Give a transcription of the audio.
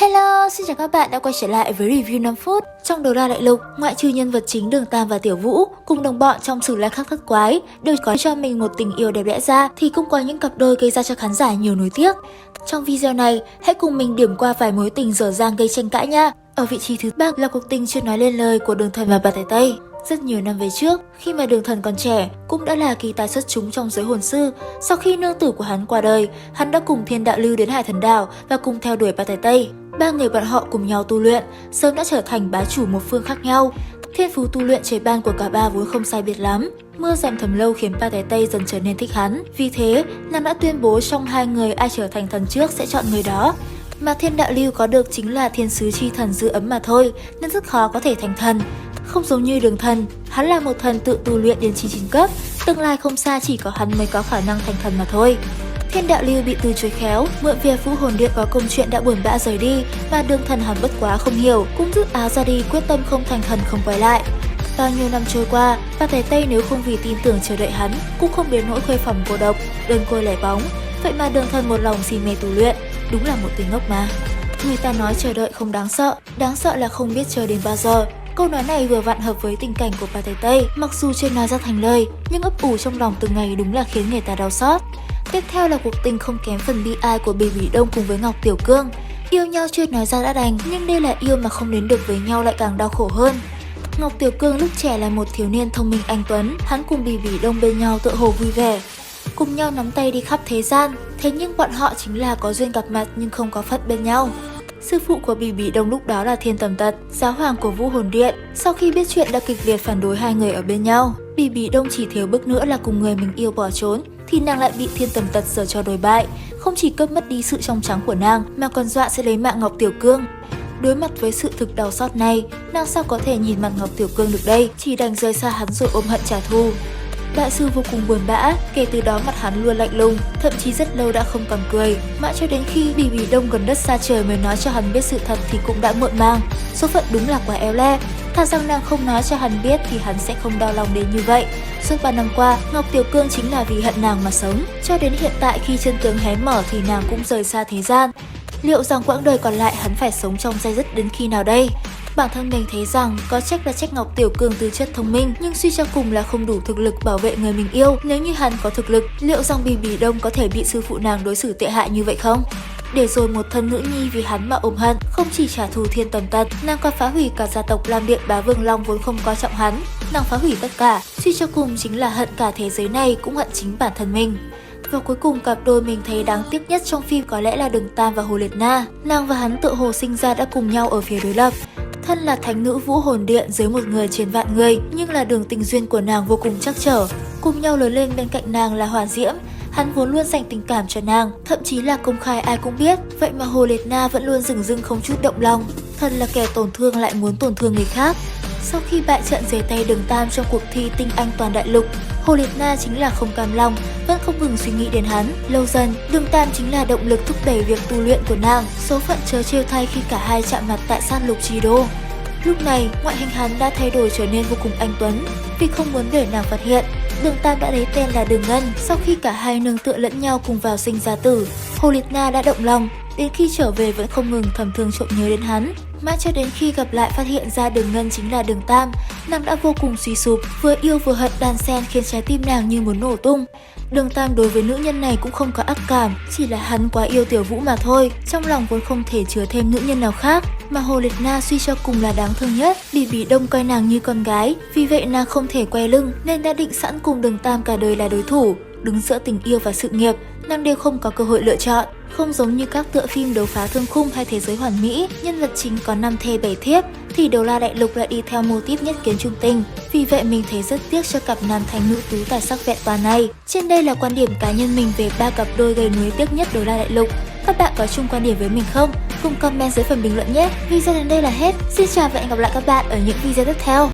Hello, xin chào các bạn đã quay trở lại với review 5 phút. Trong Đấu La Đại Lục, ngoại trừ nhân vật chính Đường Tam và Tiểu Vũ cùng đồng bọn trong Sử Lai Khắc Thất Quái đều có cho mình một tình yêu đẹp đẽ ra, thì cũng có những cặp đôi gây ra cho khán giả nhiều nuối tiếc. Trong video này, hãy cùng mình điểm qua vài mối tình dở dang gây tranh cãi nha. Ở vị trí thứ 3 là cuộc tình chưa nói lên lời của Đường Thần và Bà Tẩy Tây. Rất nhiều năm về trước, khi mà Đường Thần còn trẻ, cũng đã là kỳ tài xuất chúng trong giới hồn sư. Sau khi nương tử của hắn qua đời, hắn đã cùng Thiên Đạo Lưu đến Hải Thần Đảo và cùng theo đuổi Bà Tẩy Tây. Ba người bọn họ cùng nhau tu luyện, sớm đã trở thành bá chủ một phương khác nhau. Thiên phú tu luyện trời ban của cả ba vốn không sai biệt lắm. Mưa dầm thấm lâu khiến Bà Tẩy Tây dần trở nên thích hắn. Vì thế, nàng đã tuyên bố trong hai người ai trở thành thần trước sẽ chọn người đó. Mà Thiên Đạo Lưu có được chính là thiên sứ chi thần giữ ấm mà thôi, nên rất khó có thể thành thần. Không giống như Đường Thần, hắn là một thần tự tu luyện đến 99 cấp, tương lai không xa chỉ có hắn mới có khả năng thành thần mà thôi. Thiên Đạo Lưu bị từ chối khéo, mượn việc Vũ Hồn Điện có công chuyện đã buồn bã rời đi, mà Đường Thần hắn bất quá không hiểu, cũng rút áo ra đi quyết tâm không thành thần không quay lại. Bao nhiêu năm trôi qua, Bà Tẩy Tây nếu không vì tin tưởng chờ đợi hắn, cũng không đến nỗi khuê phòng cô độc, đơn côi lẻ bóng. Vậy mà Đường Thần một lòng si mê tu luyện, đúng là một tên ngốc mà. Người ta nói chờ đợi không đáng sợ là không biết chờ đến bao giờ. Câu nói này vừa vặn hợp với tình cảnh của Bà Tẩy Tây, mặc dù chưa nói ra thành lời, nhưng ấp ủ trong lòng từng ngày đúng là khiến người ta đau xót. Tiếp theo là cuộc tình không kém phần bi ai của Bỉ Bỉ Đông cùng với Ngọc Tiểu Cương. Yêu nhau chưa nói ra đã đành, nhưng đây là yêu mà không đến được với nhau lại càng đau khổ hơn. Ngọc Tiểu Cương lúc trẻ là một thiếu niên thông minh anh tuấn, hắn cùng Bỉ Bỉ Đông bên nhau tựa hồ vui vẻ, cùng nhau nắm tay đi khắp thế gian. Thế nhưng bọn họ chính là có duyên gặp mặt nhưng không có phận bên nhau. Sư phụ của Bỉ Bỉ Đông lúc đó là Thiên Tầm Tật, giáo hoàng của Vũ Hồn Điện. Sau khi biết chuyện đã kịch liệt phản đối hai người ở bên nhau. Bỉ Bỉ Đông chỉ thiếu bước nữa là cùng người mình yêu bỏ trốn, thì nàng lại bị Thiên Tầm Tật giở trò đồi bại, không chỉ cướp mất đi sự trong trắng của nàng mà còn dọa sẽ lấy mạng Ngọc Tiểu Cương. Đối mặt với sự thực đau xót này, nàng sao có thể nhìn mặt Ngọc Tiểu Cương được đây, chỉ đành rời xa hắn rồi ôm hận trả thù. Đại sư vô cùng buồn bã, kể từ đó mặt hắn luôn lạnh lùng, thậm chí rất lâu đã không còn cười. Mãi cho đến khi Bỉ Bỉ Đông gần đất xa trời mới nói cho hắn biết sự thật thì cũng đã muộn màng. Số phận đúng là quá éo le. Thà rằng nàng không nói cho hắn biết thì hắn sẽ không đau lòng đến như vậy. Suốt 3 năm qua, Ngọc Tiểu Cương chính là vì hận nàng mà sống. Cho đến hiện tại khi chân tướng hé mở thì nàng cũng rời xa thế gian. Liệu rằng quãng đời còn lại hắn phải sống trong day dứt đến khi nào đây? Bản thân mình thấy rằng có trách là trách Ngọc Tiểu Cương tư chất thông minh, nhưng suy cho cùng là không đủ thực lực bảo vệ người mình yêu. Nếu như hắn có thực lực, liệu rằng Bỉ Bỉ Đông có thể bị sư phụ nàng đối xử tệ hại như vậy không? Để rồi một thân nữ nhi vì hắn mà ôm hận, không chỉ trả thù Thiên Tầm Tật, nàng còn phá hủy cả gia tộc Lam Điện Bá Vương Long vốn không coi trọng hắn. Nàng phá hủy tất cả, suy cho cùng chính là hận cả thế giới này, cũng hận chính bản thân mình. Và cuối cùng cặp đôi mình thấy đáng tiếc nhất trong phim có lẽ là Đường Tam và Hồ Liệt Na. Nàng và hắn tựa hồ sinh ra đã cùng nhau ở phía đối lập. Thân là thánh nữ Vũ Hồn Điện dưới một người trên vạn người, nhưng là đường tình duyên của nàng vô cùng trắc trở. Cùng nhau lớn lên bên cạnh nàng là Hỏa Diễm, hắn vốn luôn dành tình cảm cho nàng, thậm chí là công khai ai cũng biết. Vậy mà Hồ Liệt Na vẫn luôn dửng dưng không chút động lòng. Thân là kẻ tổn thương lại muốn tổn thương người khác. Sau khi bại trận dưới tay Đường Tam trong cuộc thi Tinh Anh toàn đại lục, Hồ Liệt Na chính là không cam lòng, vẫn không ngừng suy nghĩ đến hắn. Lâu dần, Đường Tam chính là động lực thúc đẩy việc tu luyện của nàng. Số phận trớ trêu thay khi cả hai chạm mặt tại sát lục Chi Đô. Lúc này, ngoại hình hắn đã thay đổi trở nên vô cùng anh tuấn. Vì không muốn để nàng phát hiện, Đường Tam đã lấy tên là Đường Ngân. Sau khi cả hai nương tựa lẫn nhau cùng vào sinh ra tử, Hồ Liệt Na đã động lòng. Đến khi trở về vẫn không ngừng thầm thương trộm nhớ đến hắn. Mãi cho đến khi gặp lại phát hiện ra Đường Ngân chính là Đường Tam, nàng đã vô cùng suy sụp, vừa yêu vừa hận đan xen khiến trái tim nàng như muốn nổ tung. Đường Tam đối với nữ nhân này cũng không có ác cảm, chỉ là hắn quá yêu Tiểu Vũ mà thôi, trong lòng vốn không thể chứa thêm nữ nhân nào khác. Mà Hồ Liệt Na suy cho cùng là đáng thương nhất, Bỉ Bỉ Đông coi nàng như con gái, vì vậy nàng không thể quay lưng nên đã định sẵn cùng Đường Tam cả đời là đối thủ. Đứng giữa tình yêu và sự nghiệp, nàng đều không có cơ hội lựa chọn. Không giống như các tựa phim đấu phá thương khung hay thế giới hoàn mỹ, nhân vật chính có 5 thê 7 thiếp, thì Đấu La Đại Lục lại đi theo mô típ nhất kiến trung tình. Vì vậy mình thấy rất tiếc cho cặp nam thanh nữ tú tài sắc vẹn toàn này. Trên đây là quan điểm cá nhân mình về 3 cặp đôi gây nuối tiếc nhất Đấu La Đại Lục. Các bạn có chung quan điểm với mình không? Cùng comment dưới phần bình luận nhé. Video đến đây là hết. Xin chào và hẹn gặp lại các bạn ở những video tiếp theo.